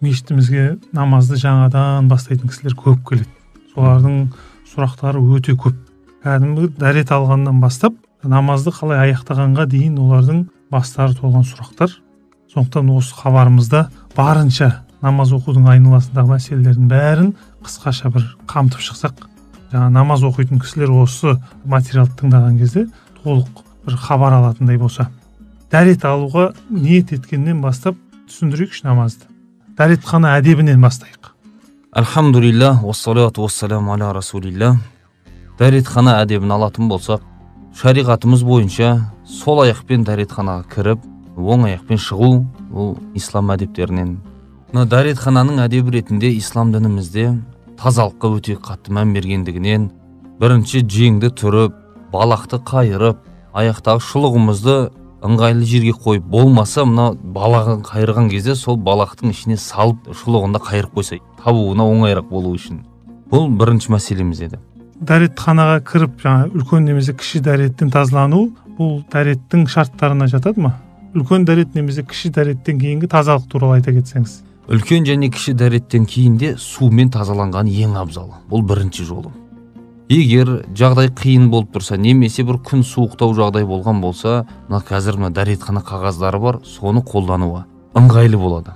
мешітімізге намазды жаңадан бастайтын кісілер көп келеді. Солардың сұрақтары өте көп. Кәдімгі дәрет алғаннан бастап намазды қалай аяқтағанға дейін олардың бастары толған сұрақтар. Сондықтан осы хабарымызда барынша намаз оқудың айналасындағы мәселелердің бәрін қысқаша бір қамтып шықсақ, жаңа намаз оқитын кісілер осы материалды тыңдаған кезде толық бір хабар алатындай болса. Дәрет алуға ниет еткеннен бастап түсіндірейікші намазды. Дәретхана әдебінен бастайық. Альхамдулилля, уассалату уассаламу аля расулилля. Дәретхана әдебін алатын болсақ, шариғатымыз бойынша сол аяқпен дәретханаға кіріп, оң аяқпен шығу, бұл ислам әдептерінен. Дәретхананың әдебі ретінде ислам дінімізде тазалыққа өте қатты мән бергендігінен, бірінші жеңді тұрып, балақты қайырып, аяқтағы шұлығымызды ыңғайлы жерге қойып, болмаса мына балағын қайырған кезде сол балақтың ішіне салып шұлығында қайырып қойса, табуына оңайырақ болу үшін. Бұл бірінші мәселеміз еді. Дәретханаға кіріп, жаңа үлкен немесе кіші дәреттен тазалану, бұл дәреттің шарттарына жатады ма? Үлкен дәрет немесе кіші дәреттен кейінгі тазалық туралы айта кетсеңіз. Үлкен және кіші дәреттен кейінде сумен тазаланған ең абзалы. Бұл бірінші жолы. Егер жағдай қиын болып тұрса, немесе бір күн суықтау жағдай болған болса, қазір дәретхана қағаздары бар, соны қолдануға ыңғайлы болады.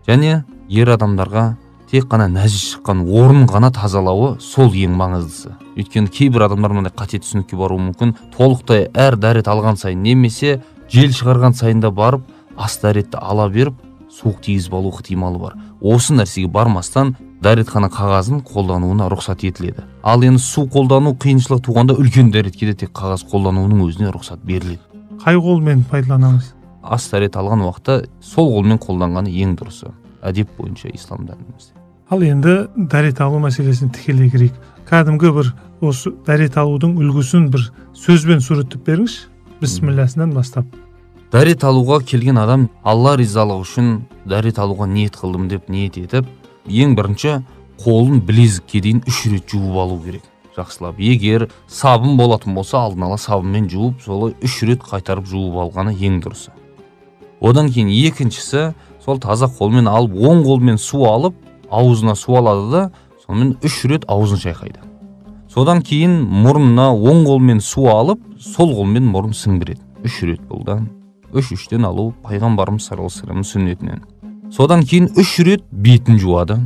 Және ер адамдарға тек қана нәжіс шыққан орын ғана тазалауы сол ең маңыздысы. Өйткені кейбір адамдар мындай қате түсінікке баруы мүмкін. Толықтай әр дәрет алған сайын немесе жел шығарған сайында барып, ас дәретті ала беріп, суық тигізіп алу ықтималы бар. Осы нәрсеге бармастан дәретхана қағазын қолдануына рұқсат етіледі. Ал енді су қолдану қиыншылық туғанда үлкен дәретке де тек қағаз қолдануының өзіне рұқсат беріледі. Қай қолмен пайдаланамыз? Ас дәрет алған уақытта сол қолмен қолданғаны ең дұрысы. Әдеп бойынша ислам дінімізде. Ал енді дәрет алу мәселесіне тікелей кірейік. Кәдімгі бір осы дәрет алудың үлгісін бір сөзбен суреттеп беріңізші. Бисмилласынан бастап. Дәрет алуға келген адам Алла ризалығы үшін дәрет алуға ниет қылдым деп ниет етіп, ең бірінші қолын білезікке дейін 3 рет жуып алу керек. Жақсылап. Егер сабын болатын болса, алдын ала сабынмен жуып, солай 3 рет қайтарып жуып алғаны ең дұрысы. Одан кейін екіншісі, сол таза қолмен алып, оң қолмен су алып, аузына су алады да, сонымен 3 рет аузын шайқайды. Содан кейін мұрнына оң қолмен су алып, сол қолмен мұрын сіңбіреді. 3 рет болдан. 3-3-тен алу пайғамбарымыз саллаллаху алейхи вассалам сүннетінен. Содан кейін 3 рет бетін жуады.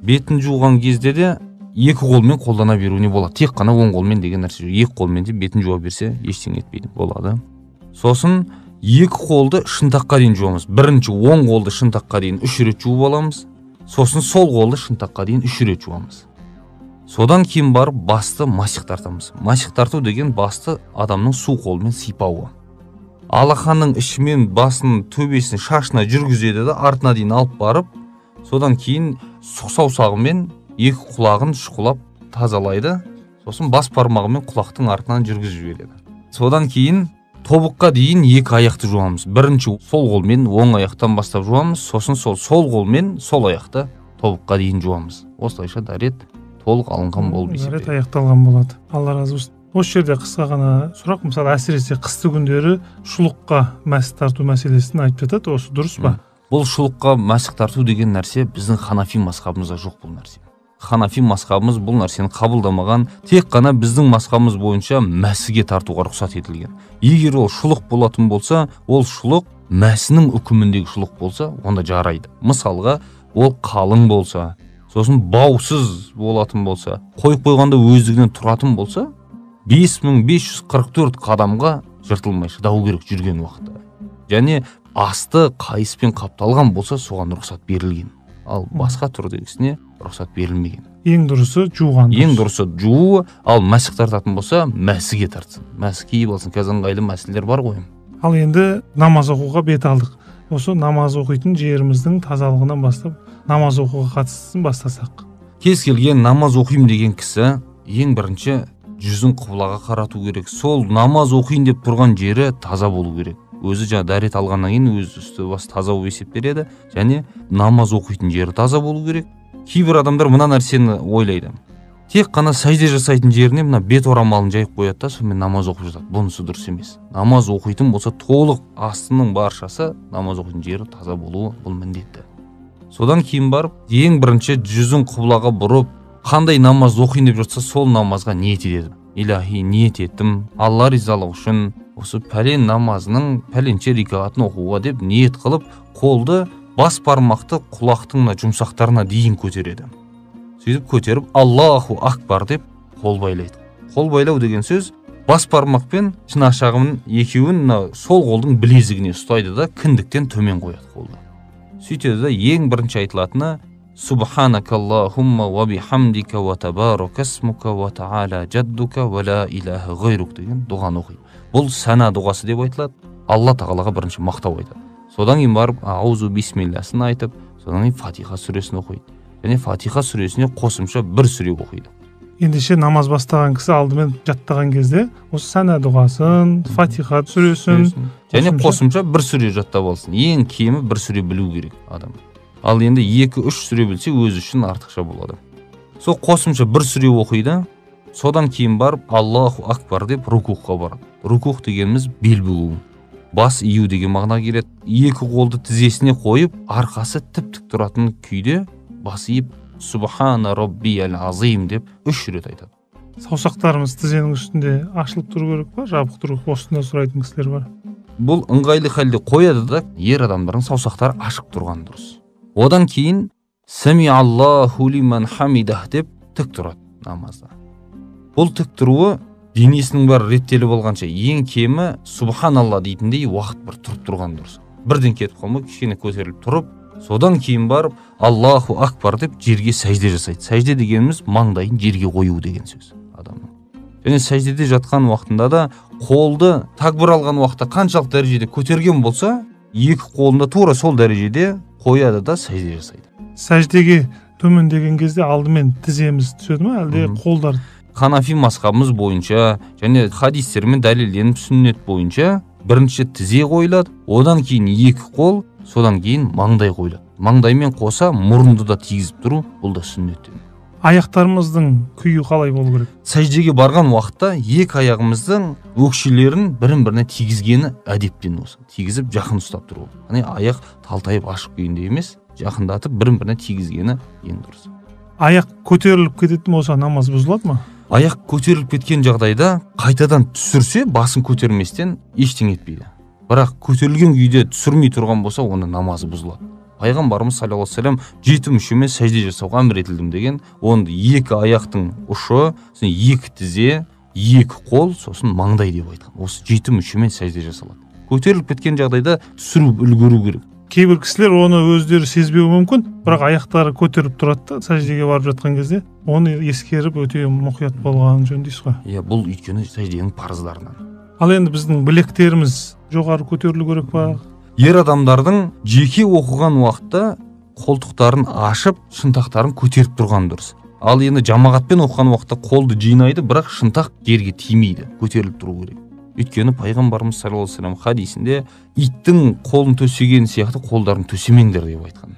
Бетін жуған кезде де екі қолмен қолдана беруіне болады. Тек қана оң қолмен деген нәрсе жоқ. Екі қолмен де бетін жуа берсе, ештеңе етпейді, болады. Сосын екі қолды шынтаққа дейін жуамыз. Бірінші оң қолды шынтаққа дейін 3 рет жуып аламыз. Сосын сол қолды шынтаққа дейін 3 рет жуамыз. Содан кейін барып басты масих тартамыз. Масих тарту деген басты адамның су қолымен сипауы. Алақанның ішімен басының төбесін шашына жүргізеді де артына дейін алып барып, содан кейін сұқ саусағымен екі құлағын шұқылап тазалайды. Сосын бас пармағымен құлақтың артынан жүргізіп жібереді. Содан кейін тобыққа дейін екі аяқты жуамыз. Бірінші сол қолмен оң аяқтан бастап жуамыз, сосын сол қолмен сол аяқты тобыққа дейін жуамыз. Осылайша дәрет толық алынған болып есептеледі. Дәрет аяқталған болады. Алла разы болсын. Осы жерде қысқа ғана сұрақ, мысалы әсіресе қысты күндері шұлыққа мәсіх тарту мәселесін айтып жатады, осы дұрыс па? Бұл шұлыққа мәсіх тарту деген нәрсе біздің ханафи мазхабымызда жоқ бұл нәрсе. Ханафи мазхабымыз бұл нәрсені қабылдамаған, тек қана біздің мазхабымыз бойынша мәсіге тартуға рұқсат етілген. Егер ол шұлық болатын болса, ол шұлық мәсінің үкіміндегі шұлық болса, онда жарайды. Мысалға, ол қалың болса, сосын баусыз болатын болса, қойып қойғанда өздігінен тұратын болса, 5544 қадамға жыртылмай шыдау керек жүрген уақытта. Және асты қайыспен қапталған болса, соған рұқсат берілген. Ал басқа түрдегісіне рұқсат берілмеген. Ең дұрысы жуған. Ең дұрысы жуу, ал мәсіх тартатын болса, мәсіге тартсын. Мәсік киіп алсын, қазір ыңғайлы мәселелер бар ғой. Ал енді намаз оқуға бет алдық. Осы намаз оқитын жеріміздің тазалығынан бастап, намаз оқуға қатыстысын бастасақ. Кез келген намаз оқимын деген кісі ең бірінші жүзін қыблаға қарату керек. Сол намаз оқиын деп тұрған жері таза болу керек. Өзі жаңа дәрет алғаннан кейін өз үсті басы таза болып есептеледі, және намаз оқитын жері таза болу керек. Кейбір адамдар мына нәрсені ойлайды. Тек қана сәжде жасайтын жеріне мына бет орамалын жайып қояды да, сонымен намаз оқып жатады. Бұнысы дұрыс емес. Намаз оқитын болса, толық астының баршасы намаз оқитын жері таза болуы бұл міндетті. содан кейін барып ең бірінші жүзін қыблаға бұрып қандай намаз оқиын деп жатса сол намазға ниет етеді. Илахи, ниет еттім Алла ризалығы үшін осы пәлен намазының пәленше рикаатын оқуға деп ниет қылып, қолды бас бармақты құлақтың мына жұмсақтарына дейін көтереді. Сөйтіп көтеріп Аллаху акбар деп қол байлайды. Қол байлау деген сөз бас бармақ пен шынашағының екеуін сол қолдың білезігіне ұстайды да кіндіктен төмен қояды қолды. Сөйтеді да ең бірінші айтылатыны Субханакаллахумма ва бихамдика ва табаракасмука ва та'ала жаддука ва ла илаха гайрук деген дұғаны оқиды. Бұл сана дұғасы деп айтылады. Алла тағалаға бірінші мақтау айтады. Содан кейін барып аузу бисмилласын айтып, содан кейін Фатиха сүресін оқиды. Және Фатиха сүресіне қосымша бір сүре оқиды. Ендеше намаз бастаған кісі алдымен жаттаған кезде осы сана дұғасын, Фатиха сүресін және қосымша бір сүре жаттап алсын. Ең кемі бір сүре білу керек адам. Ал енді 2-3 сүре білсе өзі үшін артықша болады. Сол қосымша бір сүре оқиды. Содан кейін барып Аллаху акбар деп рукуққа барады. Рукуқ дегеніміз бел бүгу. Бас ию деген мағына келеді. Екі қолды тізесіне қойып, арқасы тіп-тік тұратын күйде бас иіп Субхана Роббиял Азим деп 3 рет айтады. Саусақтарымыз тізенің үстінде ашылып тұру керек па, жабық тұру? Осында сұрайтын кісілер бар. Бұл ыңғайлы халде қояды да, ер адамдардың саусақтары ашық тұрған дұрыс. Одан кейін Сами Аллаху лиман хамидах деп тік тұрады намазда. Бұл тік тұруы денесінің бар реттелі болғанша ең кемі Субханалла дейтіндей уақыт бір тұрып тұрған дұрыс. Бірден кетіп қалмай, кішкене көтеріліп тұрып, содан кейін барып Аллаху акбар деп жерге сәжде жасайды. Сәжде дегеніміз маңдайын жерге қою деген сөз адамның. Және сәждеде жатқан уақытында да қолды такбир алған уақытта қаншалық дәрежеде көтерген болса, екі қолында тура сол дәрежеде қояды да сәжде жасайды. Сәждеге төмендеген кезде алдымен тіземіз түседі ме, әлде қолдар? Ханафи мазхабымыз бойынша және хадистермен дәлелденіп сүннет бойынша бірінші тізе қойылады, одан кейін екі қол, содан кейін маңдай қойылады. Маңдаймен қоса мұрынды да тигізіп тұру, бұл да сүннеттен. Аяқтарымыздың күйі қалай болу керек? Сәждеге барған уақытта екі аяғымыздың өкшелерін бірін-біріне тигізгені әдептен осы. Тигізіп жақын ұстап тұру. Яғни аяқ талтайып ашық күйінде емес, жақындатып бірін-біріне тигізгені ең дұрыс. Аяқ көтеріліп кететін болса намаз бұзылады ма? Аяқ көтеріліп кеткен жағдайда қайтадан түсірсе, басын көтерместен ештеңе етпейді. Бірақ көтерілген күйде түсірмей тұрған болса, оның намазы бұзылады. Пайғамбарымыз саллаллаху алейхи вассалам 7 мүшемен сәжде жасауға әмір етілдім деген, онда екі аяқтың ұшы, екі тізе, екі қол, сосын маңдай деп айтқан. Осы 7 мүшемен сәжде жасалады. Көтеріліп кеткен жағдайда түсіріп үлгеру керек. Кейбір кісілер оны өздері сезбеуі мүмкін, бірақ аяқтары көтеріп тұрады да, сәждеге барып жатқан кезде оны ескеріп өте мұқият болғаны жөн дейсіз ғой. Иә, бұл өйткені сәжденің парыздарынан. Ал енді біздің білектеріміз жоғары көтерілу керек па? Ер адамдардың жеке оқыған уақытта қолтықтарын ашып, шынтақтарын көтеріп тұрған дұрыс. Ал енді жамағатпен оқыған уақытта қолды жинайды, бірақ шынтақ жерге тимейді, көтеріліп тұру керек. Өйткені пайғамбарымыз саллаллаху алейхи вассалам хадисінде иттің қолын төсеген сияқты қолдарын төсемеңдер деп айтқан.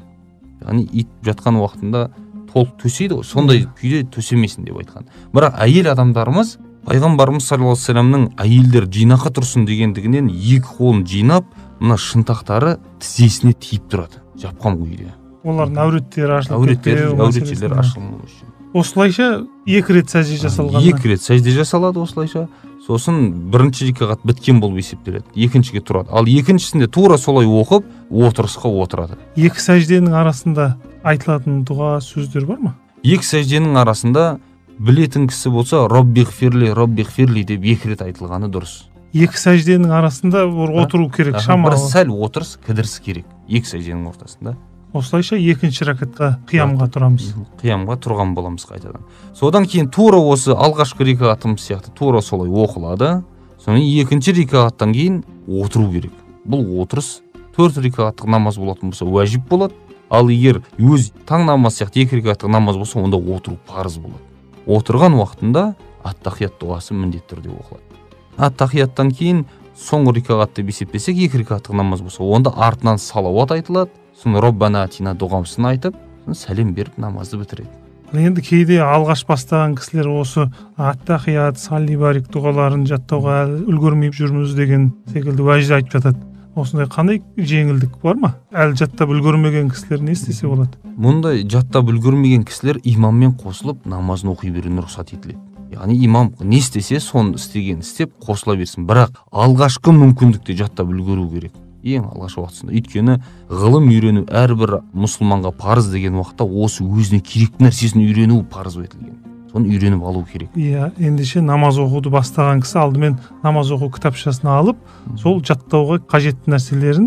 Яғни ит жатқан уақытында толық төсейді ғой, сондай күйде төсемесін деп айтқан. Бірақ әйел адамдарымыз пайғамбарымыз саллаллаху алейхи вассаламның әйелдер жинақы тұрсын дегендігінен екі қолын жинап, мына шынтақтары тізесіне тиіп тұрады, жапқан күйде. Олардың әуреттері ашылмау үшін. Осылайша 2 рет сәжде жасалған. 2 рет сәжде жасалады осылайша. Сосын бірінші рикағат біткен болып есептеледі. Екіншіге тұрады. Ал екіншісінде тура солай оқып, отырысқа отырады. Екі сәжденің арасында айтылатын дұға сөздер бар ма? Екі сәжденің арасында білетін кісі болса, Роббихфирли деп 2 рет айтылғаны дұрыс. Екі сәжденің арасында отыру керек, шамалы. Бір сәл отырыс, кідіріс керек. Екі сәжденің ортасында. Осылайша екінші ракатқа қиямға тұрамыз. Қиямға тұрған боламыз қайтадан. Содан кейін тура осы алғашқы рикағатымыз сияқты тура солай оқылады. Содан екінші рикағаттан кейін отыру керек. Бұл отырыс 4 рикағаттық намаз болатын болса уәжіп болады. Ал егер өз таң намаз сияқты 2 рикағаттық намаз болса, онда отыру парыз болады. Отырған уақытында ат-тахият дұғасы міндетті түрде оқылады. Ат-тахияттан кейін соңғы рикағат деп есептесек 2 рикағаттық намаз болса, онда артынан салауат айтылады. Соны Роббана атина дұғамсын айтып, сәлем беріп намазды бітіреді. Енді кейде алғаш бастаған кісілер осы ат-тахият, салли барик дұғаларын жаттауға үлгермей жүрміз деген секілді уәжді айтып жатады. осындай қандай жеңілдік бар ма? Әлі жаттап үлгермеген кісілер не істесе болады? Мұндай жаттап үлгермеген кісілер имаммен қосылып намазын оқи беруіне рұқсат етіледі. Яғни имам не істесе соны істеген істеп қосыла берсін. Бірақ алғашқы мүмкіндікте жаттап үлгеру керек. Ең алғашқы уақытында. Өйткені ғылым үйрену әрбір мұсылманға парыз деген уақытта осы өзіне керек нәрсесін үйрену парыз етілген. Соны үйреніп алу керек. Иә, ендеше намаз оқуды бастаған кісі алдымен намаз оқу кітапшасын алып, сол жаттауға қажетті нәрселерін,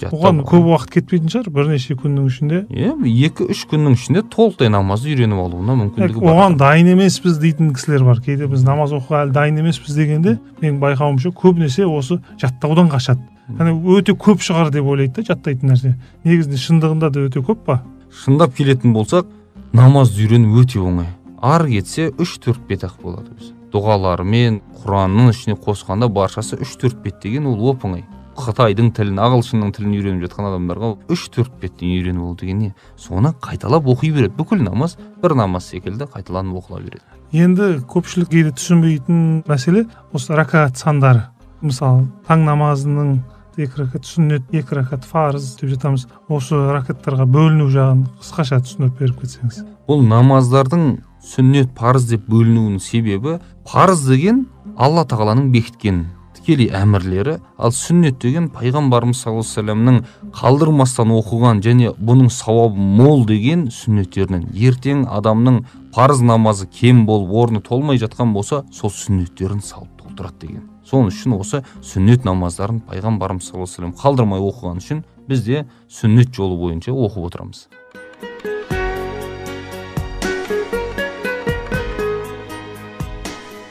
оған көп уақыт кетпейтін шығар, бірнеше күннің ішінде. Иә, 2-3 күннің ішінде толықтай намазды үйреніп алуына мүмкіндігі бар. Оған дайын емеспіз дейтін кісілер бар. Кейде біз намаз оқуға әлі дайын емеспіз дегенде, менің байқауымша көбінесе осы жаттаудан қашады. Яғни өте көп шығар деп ойлайды да жаттайтын нәрсе. Негізінде шындығында да өте көп па? Шындап келетін болсақ, намазды үйрену өте оңай. Ары кетсе 3-4 бет ақ болады біз. Дұғаларымен, Құранның ішіне қосқанда баршасы 3-4 бет деген ол оп-оңай. Қытайдың тілін, ағылшынның тілін үйреніп жатқан адамдарға 3-4 беттен үйреніп ол деген не? Соны қайталап оқи береді. Бүкіл намаз бір намаз секілді қайталанып оқыла береді. Енді көпшілік кейде түсінбейтін мәселе осы ракат сандары. Мысалы, таң намазының 2 ракат сүннет, 2 ракат фарыз деп жатамыз. Осы ракаттарға бөліну жағын қысқаша түсіндіріп беріп кетсеңіз. Бұл намаздардың сүннет, парыз деп бөлінуінің себебі, парыз деген Алла тағаланың бекіткен тікелей әмірлері, ал сүннет деген пайғамбарымыз саллаллаху алейхи вассаламның қалдырмастан оқыған және бұның сауабы мол деген сүннеттерінен. Ертең адамның парыз намазы кем болып, орны толмай жатқан болса, сол сүннеттерін салып толтырады деген. Соның үшін осы сүннет намаздарын пайғамбарымыз саллаллаху алейхи вассалам қалдырмай оқыған үшін біз де сүннет жолы бойынша оқып отырамыз.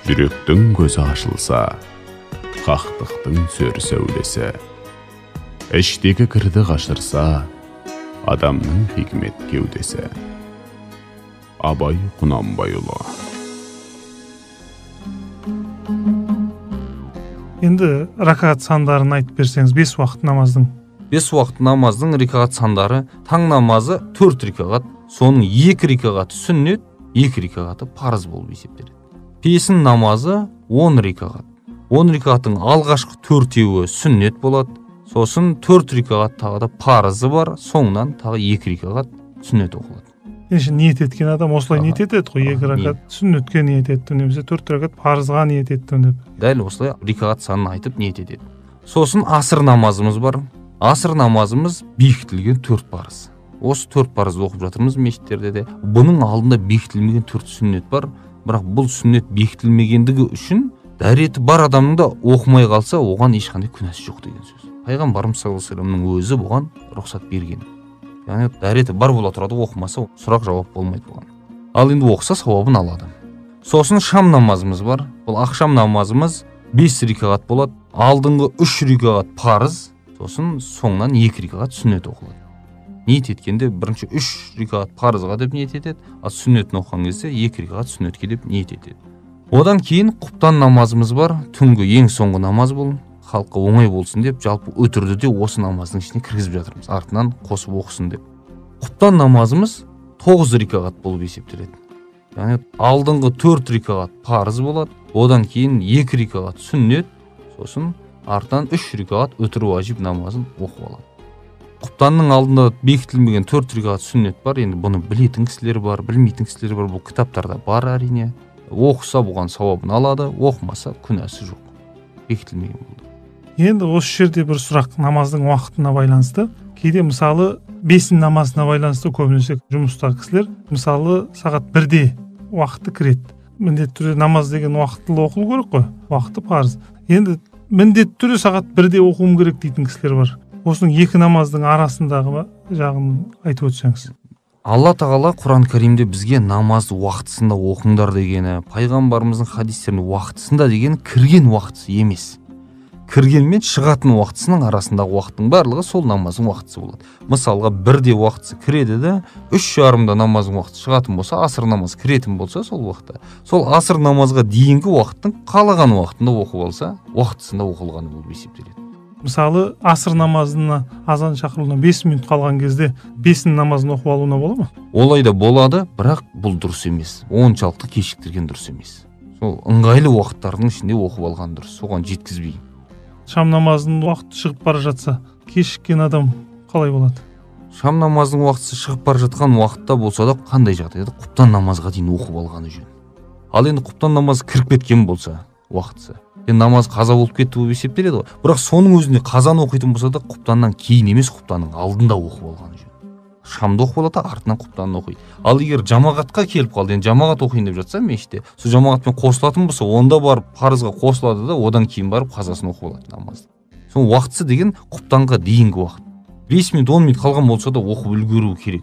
Жүректің көзі ашылса, хақтықтың сөр сәулесі, іштегі кірді қашырса, адамның хикмет кеудесі. Абай Құнанбайұлы. Енді ракат сандарын айтып берсеңіз, 5 уақыт намаздың. 5 уақыт намаздың рикағат сандары: таң намазы 4 рикағат, соның 2 рикағаты сүннет, 2 рикағаты парыз болып есептеледі. Песін намазы 10 рикағат. 10 рикағаттың алғашқы 4-еуі сүннет болады, сосын 4 рикағат тағы да парызы бар, соңынан тағы 2 рикағат сүннет оқылады. Ендеше ниет еткен адам осылай ниет етеді ғой, 2 ракат сүннетке ниет еттім, немесе 4 ракат парызға ниет еттім деп. Дәл осылай рикағат санын айтып ниет етеді. Сосын асыр намазымыз бар. Асыр намазымыз бекітілген 4 парыз. Осы 4 парызды оқып жатырмыз мешіттерде де. Бұның алдында бекітілмеген 4 сүннет бар. Бірақ бұл сүннет бекітілмегендігі үшін дәреті бар адамның да оқымай қалса, оған ешқандай күнәсі жоқ деген сөз. Пайғамбарымыз саллаллаху алейхи вассаламның өзі бұған рұқсат берген. Яғни дәреті бар бола тұрады, оқымаса сұрақ жауап болмайды бұған. Ал енді оқыса сауабын алады. Сосын шам намазымыз бар. Бұл ақшам намазымыз 5 рикағат болады. Алдыңғы 3 рикағат парыз, сосын соңынан 2 рикағат сүннет оқылады. Ниет еткенде бірінші 3 рикағат парызға деп ниет етеді, ал сүннетін оқыған кезде 2 рикағат сүннетке деп ниет етеді. Одан кейін құптан намазымыз бар. Түнгі ең соңғы намаз бұл. Халыққа оңай болсын деп, жалпы өтірді де осы намаздың ішіне кіргізіп жатырмыз, артынан қосып оқысын деп. Құптан намазымыз 9 рикағат болып есептеледі. Яғни алдыңғы 4 рикағат парыз болады, одан кейін 2 рикағат сүннет, сосын артынан 3 рикағат өтір уажиб намазын оқып алады. Құптанның алдында бекітілмеген 4 рикағат сүннет бар. Енді бұны білетін кісілер бар, білмейтін кісілер бар. Бұл кітаптарда бар әрине. Оқыса бұған сауабын алады, оқымаса күнәсі жоқ. Бекітілмеген болды. Енді осы жерде бір сұрақ намаздың уақытына байланысты. Кейде мысалы 5 намазына байланысты көбінесе жұмыстағы кісілер мысалы сағат 1-де уақыты кіреді. Міндетті түрде намаз деген уақытылы оқылу керек қой, уақыты парыз. Енді міндетті түрде сағат 1-де оқуым керек дейтін кісілер бар. Осының 2 намаздың арасындағы жағын айтып өтсеңіз. Алла тағала Құран Кәрімде бізге намазды уақытысында оқыңдар дегені, пайғамбарымыздың хадистерінде уақытысында деген кірген уақытысы емес. Кірген мен шығатын уақытысының арасындағы уақыттың барлығы сол намаздың уақытысы болады. Мысалға 1-де уақытысы кіреді де, 3:30-да намаздың уақыты шығатын болса, асыр намаз кіретін болса сол уақытта. Сол асыр намазға дейінгі уақыттың қалаған уақытында оқып алса, уақытысында оқылғаны болып есептеледі. Мысалы, асыр намазына азан шақырылуына 5 минут қалған кезде 5 намазын оқып алуына бола ма? Олай да болады, бірақ бұл дұрыс емес. Оншалықты кешіктірген дұрыс емес. Сол ыңғайлы уақыттардың ішінде оқып алған дұрыс, соған жеткізбей. шам намазының уақыты шығып бара жатса, кешіккен адам қалай болады? Шам намазының уақыты шығып бара жатқан уақытта болса да қандай жағдайда құптан намазға дейін оқып алғаны жөн. Ал енді құптан намаз кіріп кеткен болса уақытысы, енді намаз қаза болып кетті болып есептеледі ғой. Бірақ соның өзінде қазан оқитын болса да құптаннан кейін емес, құптанның алдында оқып алғаны жөн. Шамды оқып алады, артынан құптанын оқиды. Ал егер жамағатқа келіп қалды, енді жамағат оқиын деп жатса мешітте, сол жамағатпен қосылатын болса, онда барып парызға қосылады да, одан кейін барып қазасын оқып алады намазды. Соның уақытысы деген құптанға дейінгі уақыт. 5 минут 10 минут қалған болса да оқып үлгеру керек.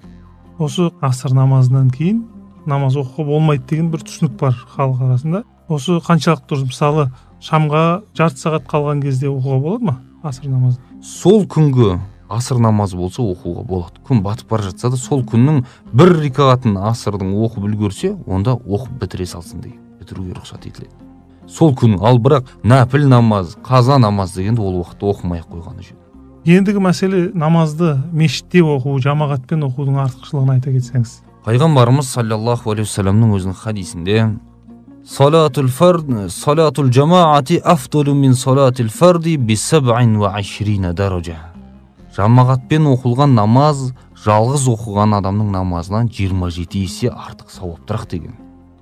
Осы аср намазынан кейін намаз оқуға болмайды деген бір түсінік бар халық арасында. Осы қаншалықты дұрыс? Мысалы, шамға жарты сағат қалған кезде оқуға болады ма аср намазын? Сол күнгі аср намазы болса оқуға болады. Күн батып бара жатса да сол күннің бір рикағатын асырдың оқып үлгерсе, онда оқып бітіре салсын деген, бітіруге рұқсат етіледі. Сол күн, ал бірақ нәпіл намаз, қаза намаз дегенді ол уақытта оқымай-ақ қойғаны жөн. Ендігі мәселе намазды мешітте оқу, жамағатпен оқудың артықшылығын айта кетсеңіз. Пайғамбарымыз саллаллаху алейхи вассаламның өзінің хадисінде салатул жамаати афдалу мин салатил фарди би 27 даража. Жамағатпен оқылған намаз жалғыз оқыған адамның намазынан 27 есе артық сауаптырақ деген.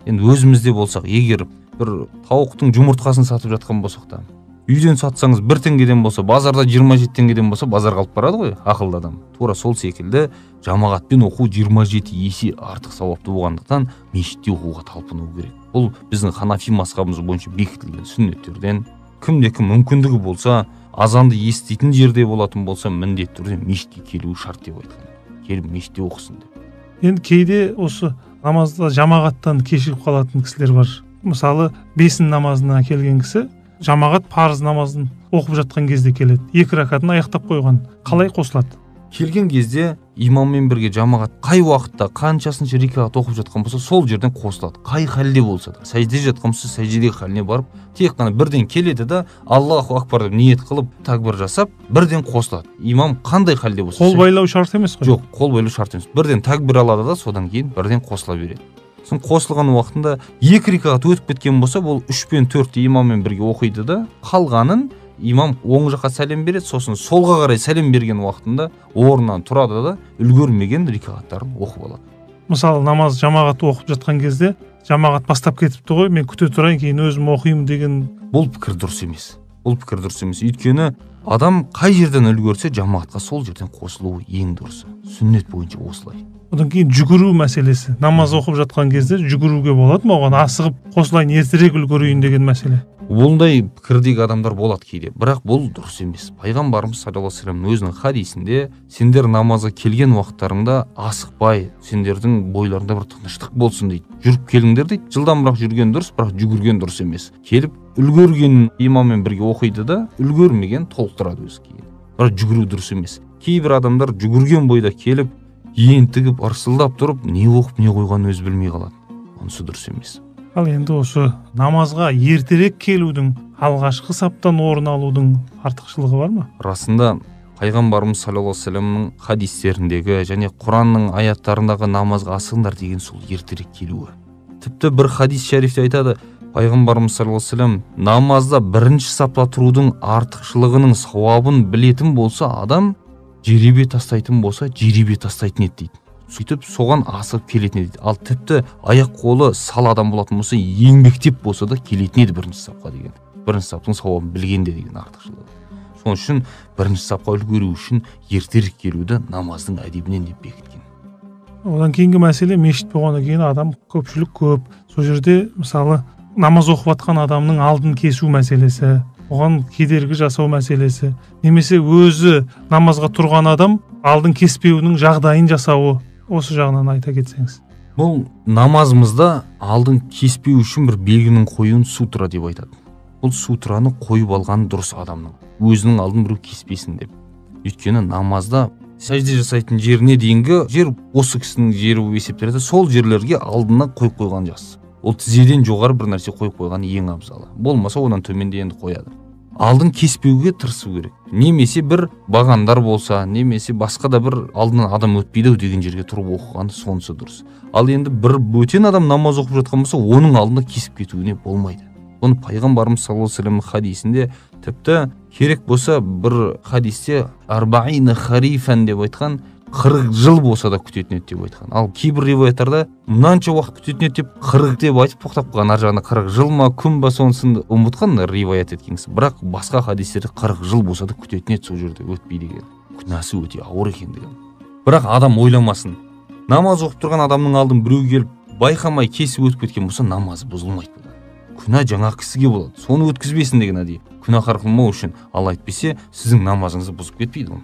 Енді өзімізде болсақ, егер бір тауықтың жұмыртқасын сатып жатқан болсақ та, үйден сатсаңыз 1 теңгеден болса, базарда 27 теңгеден болса, базарға алып барады ғой ақылды адам. Тура сол секілді жамағатпен оқу 27 есе артық сауапты болғандықтан мешітте оқуға талпыну керек. Бұл біздің ханафи мазхабымыз бойынша бекітілген сүннеттерден. Кімде-кім мүмкіндігі болса, азанды еститін жерде болатын болса, міндетті түрде мешітке келуі шарт деп айтқан. Келіп мешітте оқысын деп. Енді кейде осы намазда жамағаттан кешігіп қалатын кісілер бар. Мысалы, 5 намазына келген кісі жамағат парыз намазын оқып жатқан кезде келеді. 2 ракатын аяқтап қойған. Қалай қосылады? Келген кезде имаммен бірге жамағат қай уақытта қаншасыншы рикағат оқып жатқан болса, сол жерден қосылады. Қай халде болса да, сәжде жатқан болса, сәждедегі халіне барып, тек қана бірден келеді да, Аллаху акбар деп ниет қылып, такбир жасап, бірден қосылады. Имам қандай халде болса. Қол байлау шарт емес қой? Жоқ, қол байлау шарт емес. Бірден такбир алады да, содан кейін бірден қосыла береді. Сон қосылған уақытында 2 рикағат өтіп кеткен болса, бұл 3 пен 4-ті имаммен бірге оқиды да, қалғанын имам оң жаққа сәлем береді, сосын солға қарай сәлем берген уақытында орнынан тұрады да, үлгермеген рикағаттарын оқып алады. Мысалы, намаз жамағат оқып жатқан кезде жамағат бастап кетіпті ғой, мен күте тұрайын, кейін өзім оқимын деген. Бұл пікір дұрыс емес. Бұл пікір дұрыс емес. Өйткені адам қай жерден үлгерсе, жамағатқа сол жерден қосылуы ең дұрысы. Сүннет бойынша осылай. Одан кейін жүгіру мәселесі. Намаз оқып жатқан кезде жүгіруге болады ма? Оған асығып қосылайын, ертерек үлгерейін деген мәселе. Ондай пікірдегі адамдар болады кейде, бірақ бұл дұрыс емес. Пайғамбарымыз саллаллаху алейхи вассалам өзінің хадисінде, сендер намазға келген уақыттарыңда асықпай, сендердің бойларында бір тыныштық болсын дейді. Жүріп келіңдер дейді. Жылдамырақ жүрген дұрыс, бірақ жүгірген дұрыс емес. Келіп үлгерген имаммен бірге оқиды да, үлгермеген толықтырады өз кейін. Бірақ жүгіру дұрыс емес. Кейбір адамдар жүгірген бойда келіп, ентігіп, ырсылдап тұрып, не оқып, не қойғанын өзі білмей қалады. Онысы дұрыс емес. Ал енді осы намазға ертерек келудің, алғашқы саптан орын алудың артықшылығы бар ма? Расында пайғамбарымыз саллаллаху алейхи вассаламның хадистеріндегі және Құранның аяттарындағы намазға асығыңдар деген сол ертерек келуі. Тіпті бір хадис шәрифте айтады, пайғамбарымыз саллаллаху алейхи вассалам намазда бірінші сапта тұрудың артықшылығының сауабын білетін болса, адам жеребе тастайтын болса, жеребе тастайтын еді дейді. Сөйтіп соған асып келетін еді. Ал тіпті аяқ қолы сал адам болатын болса, еңбектеп болса да келетін еді бірінші сапқа деген. Бірінші саптың сауабын білгенде деген артықшылығы. Соның үшін бірінші сапқа үлгеру үшін ертерек келуді намаздың әдебінен деп бекіткен. Одан кейінгі мәселе, мешіт болғаннан кейін адам көпшілік көп. Сол жерде мысалы намаз оқып жатқан адамның алдын кесу мәселесі, оған кедергі жасау мәселесі, немесе өзі намазға тұрған адам алдын кеспеуінің жағдайын жасауы, осы жағынан айта кетсеңіз. Бұл намазымызда алдын кеспеу үшін бір белгінің қоюын сутра деп айтады. Бұл сутраны қойып алған дұрыс адамның, өзінің алдын біреу кеспесін деп. Өйткені намазда сәжде жасайтын жеріне дейінгі жер осы кісінің жері болып есептеледі. Сол жерлерге алдына қойып қойған жақсы. Ол тізеден жоғары бір нәрсе қойып қойған ең абзалы. Болмаса одан төменде енді қояды. Алдын кеспеуге тырысу керек. Немесе бір бағандар болса, немесе басқа да бір алдынан адам өтпейді деген жерге тұрып оқығаны сонысы дұрыс. Ал енді бір бөтен адам намаз оқып жатқан болса, оның алдында кесіп кетуіне болмайды. Оны пайғамбарымыз саллаллаху алейхи вассалам хадисінде тіпті керек болса бір хадисте арбаина харифан деп айтқан, 40 жыл болса да күтетін еді деп айтқан. Ал кейбір риуаяттарда мынанша уақыт күтетін еді деп 40 деп айтып тоқтап қалған. Ар жағында 40 жыл ма, күн ба, сонысын ұмытқан риуаят еткен кісі. Бірақ басқа хадистерде 40 жыл болса да күтетін еді сол жерде өтпей деген. Күнәсі өте ауыр екендігін. Бірақ адам ойламасын. Намаз оқып тұрған адамның алдын біреу келіп байқамай кесіп өтіп кеткен болса, намазы бұзылмайды. Күнә жаңа кісіге болады. Соны өткізбесін деген әдейі. Күнәһар қылмау үшін. Ал айтпесе, сіздің намазыңызды бұзып кетпейді ол.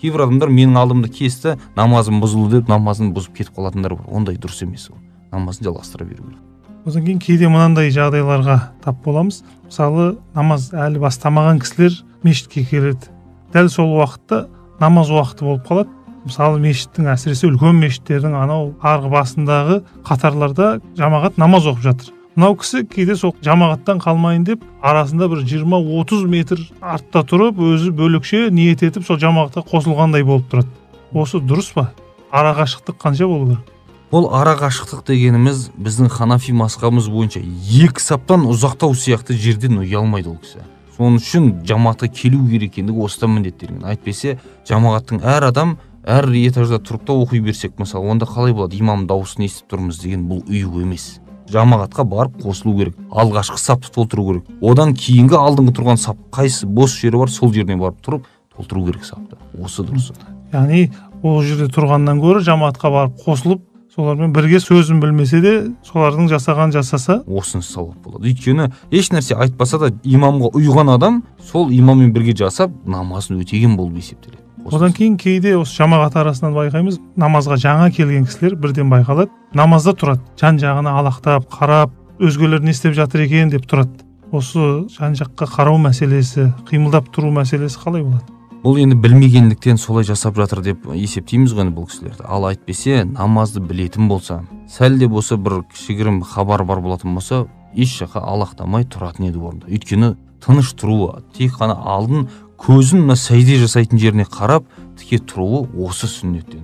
Кейбір адамдар менің алдымды кесті, намазым бұзылды деп намазын бұзып кетіп қалатындар бар. Ондай дұрыс емес ол. Намазын жалғастыра беру керек. Одан кейін кейде мынандай жағдайларға тап боламыз. Мысалы, намаз әлі бастамаған кісілер мешітке келеді. Дәл сол уақытта намаз уақыты болып қалады. Мысалы, мешіттің, әсіресе үлкен мешіттердің анау арғы басындағы қатарларда жамағат намаз оқып жатыр. Мынау кісі кейде сол жамағаттан қалмайын деп арасында бір 20-30 метр артта тұрып, өзі бөлекше ниет етіп сол жамағатқа қосылғандай болып тұрады. Осы дұрыс па? Ара қашықтық қанша болу керек? Ол ара қашықтық дегеніміз біздің ханафи мазхабымыз бойынша 2 саптан ұзақтау сияқты жерден ұялмайды ол кісі. Соның үшін жамағатқа келу керек екендігі осыдан міндеттелген. Әйтпесе жамағаттың әр адам әр этажда тұрып та оқи берсек, мысалы, онда қалай болады? Имам дауысын естіп тұрмыз деген бұл ұйу емес. Жамағатқа барып қосылу керек. Алғашқы сапты толтыру керек. Одан кейінгі алдыңғы тұрған сап қайсы бос жері бар, сол жеріне барып тұрып толтыру керек сапты. Осы дұрыс. Яғни ол жерде тұрғаннан гөрі жамағатқа барып қосылып, солармен бірге сөзін білмесе де, солардың жасаған жасаса, осынысы сауап болады. Өйткені еш нәрсе айтпаса да имамға ұйған адам сол имаммен бірге жасап намазын өтеген болып есептеледі. Одан кейін кейде осы жамағат арасынан байқаймыз, намазға жаңа келген кісілер бірден байқалады, намазда тұрады, жан жағына алақтап, қарап, өзгелер не істеп жатыр екен деп тұрады. Осы жан жаққа қарау мәселесі, қимылдап тұру мәселесі қалай болады? Бұл енді білмегендіктен солай жасап жатыр деп есептейміз ғой бұл кісілерді. Ал айтпесе, намазды білетін болса, сәл де болса бір кішігірім хабар бар болатын болса, еш жаққа алақтамай тұратын еді орында. Өйткені тыныш тұруы, тек қана алдын көзін сәжде жасайтын жеріне қарап тіке тұруы осы сүннеттен.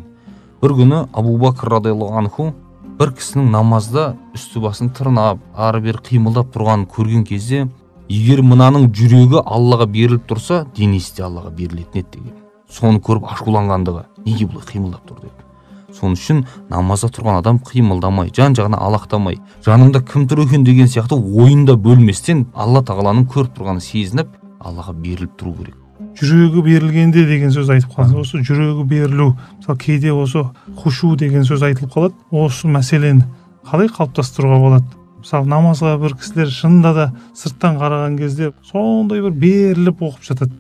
Бір күні Абу Бакр радиаллаху анху бір кісінің намазда үсті басын тырнап, ары бері қимылдап тұрғанын көрген кезде, егер мынаның жүрегі Аллаға беріліп тұрса, денесі де Аллаға берілетін еді деген. Соны көріп ашуланғандығы, неге бұлай қимылдап тұр деп. Соның үшін намазда тұрған адам қимылдамай, жан жағына алақтамай, жанында кім тұр екен деген сияқты ойында бөлместен Алла тағаланың көріп тұрғанын сезініп, Аллаға беріліп тұру керек. Жүрегі берілгенде деген сөз айтып қалды. Осы жүрегі берілу, мысалы кейде осы хушу деген сөз айтылып қалады. Осы мәселені қалай қалыптастыруға болады? Мысалы намазға бір кісілер шынында да сырттан қараған кезде сондай бір беріліп оқып жатады.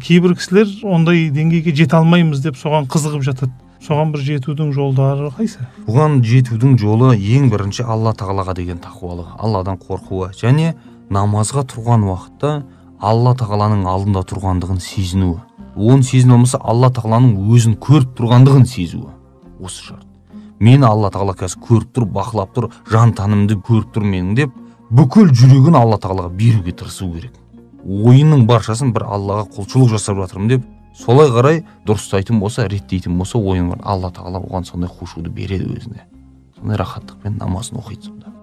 Кейбір кісілер ондай деңгейге жете алмаймыз деп соған қызығып жатады. Соған бір жетудің жолдары қайсы? Бұған жетудің жолы ең бірінші Алла тағалаға деген тақуалығы, Алладан қорқуы және намазға тұрған уақытта Алла тағаланың алдында тұрғандығын сезінуі. Оны сезіну болмаса Алла тағаланың өзін көріп тұрғандығын сезуі. Осы шарт. Мені Алла тағала қазір көріп тұр, бақылап тұр, жан танымды көріп тұр менің деп, бүкіл жүрегін Алла тағалаға беруге тырысу керек. Ойының баршасын бір Аллаға құлшылық жасап жатырмын деп, солай қарай дұрыстайтын болса, реттейтін болса, ойын бар. Алла тағала оған сондай хушуды береді өзіне. Сондай рахаттықпен намазын оқиды сонда.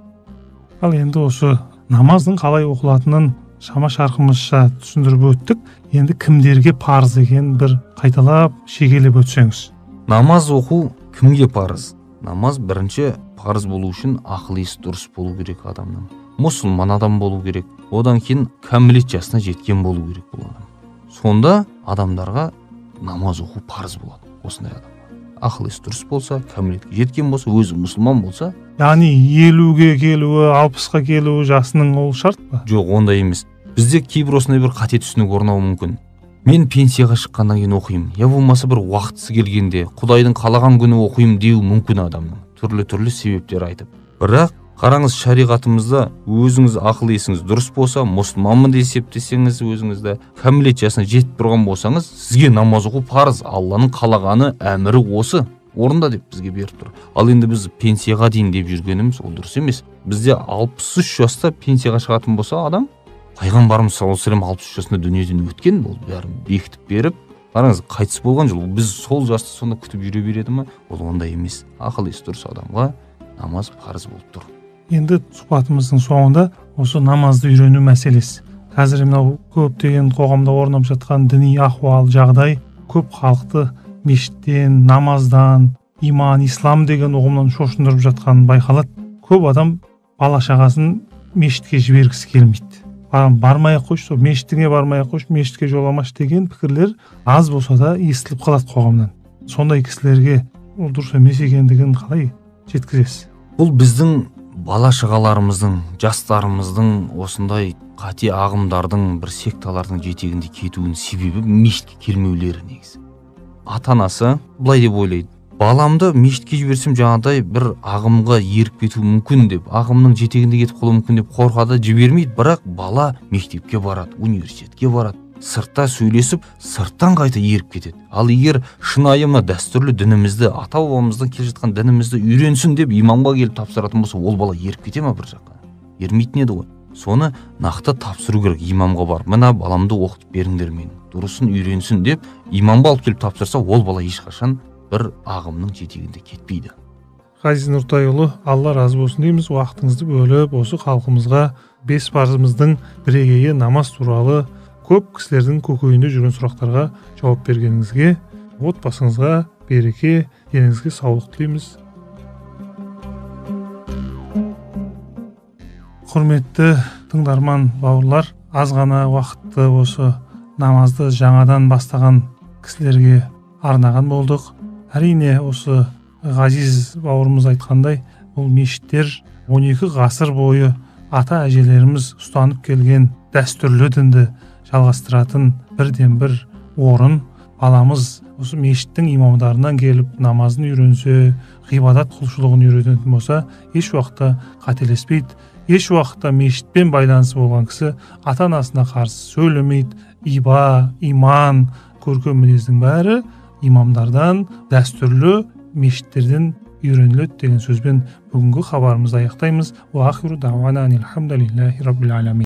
Ал енді осы намаздың қалай оқылатынын шама шарқымызша түсіндіріп өттік. Енді кімдерге парыз екен бір қайталап шегелеп өтсеңіз. Намаз оқу кімге парыз? Намаз бірінші парыз болу үшін ақыл есі дұрыс болу керек адамның. Мұсылман адам болу керек. Одан кейін кәмелет жасына жеткен болу керек бұл адам. Сонда адамдарға намаз оқу парыз болады. Осындай адам. Ақыл есі дұрыс болса, кәмелетке жеткен болса, өзі мұсылман болса. Яғни 50-ге келуі, 60-ға келуі жасының ол шарт па? Жоқ, ондай емес. Бізде кейбір осындай бір қате түсінік орнауы мүмкін. Мен пенсияға шыққаннан кейін оқимын. Я болмаса бір уақытысы келгенде, Құдайдың қалаған күні оқимын деу мүмкін адамның. Түрлі себептер айтып. Бірақ қараңыз, шариғатымызда өзіңіз ақыл есіңіз дұрыс болса, мұсылманмын деп есептесеңіз, өзіңізді кәмелет жасына жетіп тұрған болсаңыз, сізге намаз оқу парыз. Алланың қалағаны, әмірі осы. Орында деп бізге беріп тұр. Ал енді біз пенсияға дейін деп жүргеніміз ол дұрыс емес. Бізде 63 жаста пенсияға шығатын болса адам, пайғамбарымыз саллаллаху алейхи вассалам 63 жасында дүниеден өткен, ол бәрін бекітіп беріп, қараңыз, қайтыс болған жыл. Біз сол жасты сонда күтіп жүре береді ме? Ол ондай емес. Ақыл есі дұрыс адамға намаз парыз болып тұр. Енді сұхбатымыздың соңында осы намазды үйрену мәселесі. қазір мынау көптеген қоғамда орнап жатқан діни ахуал жағдай көп халықты мешіттен, намаздан, иман, ислам деген ұғымнан шошындырып жатқанын байқалады. Көп адам бала шағасын мешітке жібергісі келмейді. Бармай-ақ қойшы, мешітіңе бармай-ақ қойшы, мешітке жоламашы деген пікірлер аз болса да естіліп қалады қоғамнан. Сондай кісілерге ол дұрыс емес екендігін қалай жеткізесіз? Бұл біздің бала шағаларымыздың, жастарымыздың осындай қате ағымдардың, бір секталардың жетегінде кетуінің себебі мешітке келмеулері негізі. Ата-анасы былай деп ойлайды: баламды мешітке жіберсем жаңағыдай бір ағымға еріп кетуі мүмкін деп, ағымның жетегінде кетіп қалуы мүмкін деп қорқады, жібермейді. Бірақ бала мектепке барады, университетке барады, сыртта сөйлесіп, сырттан қайта еріп кетеді. Ал егер шынайы мына дәстүрлі дінімізді, ата-бабамыздан келе жатқан дінімізді үйренсін деп имамға келіп тапсыратын болса, ол бала еріп кете ме бір жаққа? Ермейтін еді ғой. Соны нақты тапсыру керек, имамға барып, мына баламды оқытып беріңдер менің, дұрысын үйренсін деп имамға алып келіп тапсырса, ол бала ешқашан бір ағымның жетегінде кетпейді. Ғазиз Нұртайұлы, Алла разы болсын дейміз. Уақытыңызды бөліп, осы халқымызға 5 парызымыздың бірегейі намаз туралы көп кісілердің көкейінде жүрген сұрақтарға жауап бергеніңізге, отбасыңызға береке, деніңізге саулық тілейміз. Құрметті тыңдарман бауырлар, аз ғана уақытты осы намазды жаңадан бастаған кісілерге арнаған болдық. Әрине осы Ғазиз бауырымыз айтқандай, бұл мешіттер 12 ғасыр бойы ата-әжелеріміз ұстанып келген дәстүрлі дінді жалғастыратын бірден бір орын. Баламыз осы мешіттің имамдарынан келіп намазын үйренсе, ғибадат құлшылығын үйренетін болса, еш уақытта қателеспейді. Еш уақытта мешітпен байланысы болған кісі ата-анасына қарсы сөйлемейді. Иба, иман, көркем мінездің бәрі имамдардан, дәстүрлі мешіттерден үйреніледі деген сөзбен бүгінгі хабарымызды аяқтаймыз. Уа ахиру дауана анил хамдулиллахи раббил аламин.